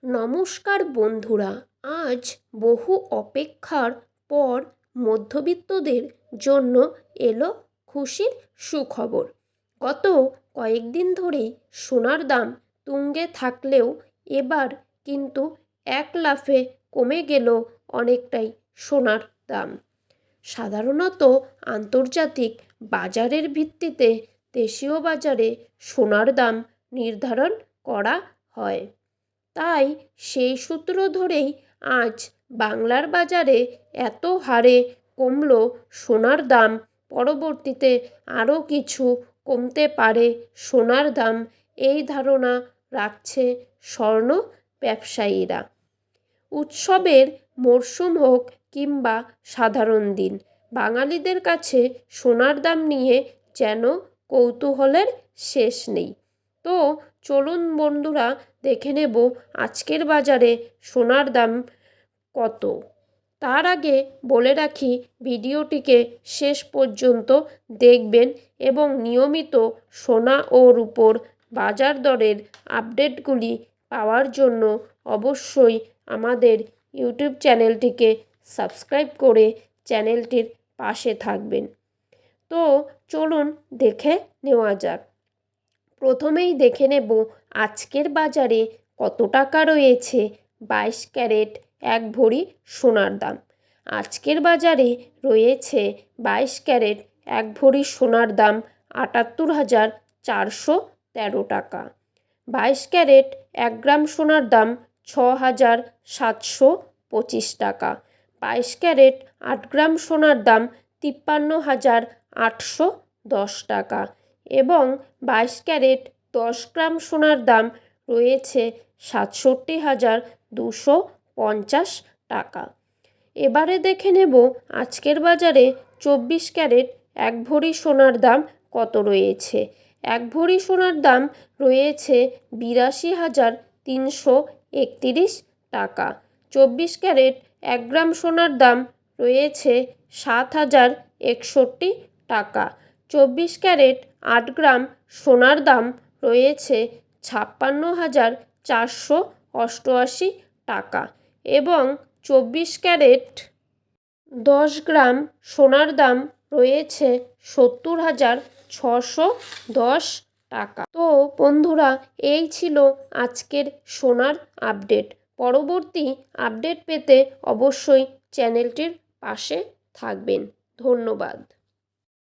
নমস্কার বন্ধুরা, আজ বহু অপেক্ষার পর মধ্যবিত্তদের জন্য এলো খুশির সুখবর। গত কয়েকদিন ধরেই সোনার দাম তুঙ্গে থাকলেও এবার কিন্তু এক লাফে কমে গেল অনেকটাই সোনার দাম। সাধারণত আন্তর্জাতিক বাজারের ভিত্তিতে দেশীয় বাজারে সোনার দাম নির্ধারণ করা হয়। তাই সেই সূত্র ধরেই আজ বাংলার বাজারে এত হারে কমল সোনার দাম। পরবর্তীতে আরও কিছু কমতে পারে সোনার দাম, এই ধারণা রাখছে স্বর্ণ ব্যবসায়ীরা। উৎসবের মরশুম হোক কিংবা সাধারণ দিন, বাঙালিদের কাছে সোনার দাম নিয়ে যেন কৌতূহলের শেষ নেই। তো চলুন বন্ধুরা, দেখে নেব আজকের বাজারে সোনার দাম কত। তার আগে বলে রাখি, ভিডিওটিকে শেষ পর্যন্ত দেখবেন এবং নিয়মিত সোনা ও রূপোর বাজার দরের আপডেটগুলি পাওয়ার জন্য অবশ্যই আমাদের ইউটিউব চ্যানেলটিকে সাবস্ক্রাইব করে চ্যানেলটির পাশে থাকবেন। তো চলুন দেখে নেওয়া যাক। প্রথমেই দেখে নেব আজকের বাজারে কত টাকা রয়েছে 22 ক্যারেট এক ভরি সোনার দাম। আজকের বাজারে রয়েছে 22 ক্যারেট এক ভরি সোনার দাম ৭৮,৪১৩ টাকা। 22 ক্যারেট 1 গ্রাম সোনার দাম 6,725 টাকা। 22 ক্যারেট 8 গ্রাম সোনার দাম 53,810 টাকা এবং 22 ক্যারেট 10 গ্রাম সোনার দাম রয়েছে 67,250 টাকা। এবারে দেখে নেব আজকের বাজারে 24 ক্যারেট এক ভরি সোনার দাম কত রয়েছে। এক ভরি সোনার দাম রয়েছে 82,331 টাকা। 24 ক্যারেট 1 গ্রাম সোনার দাম রয়েছে 7,061 টাকা। 24 ক্যারেট 8 গ্রাম সোনার দাম রয়েছে 56,488 টাকা এবং 24 ক্যারেট 10 গ্রাম সোনার দাম রয়েছে 70,610 টাকা। তো বন্ধুরা, এই ছিল আজকের সোনার আপডেট। পরবর্তী আপডেট পেতে অবশ্যই চ্যানেলটির পাশে থাকবেন। ধন্যবাদ।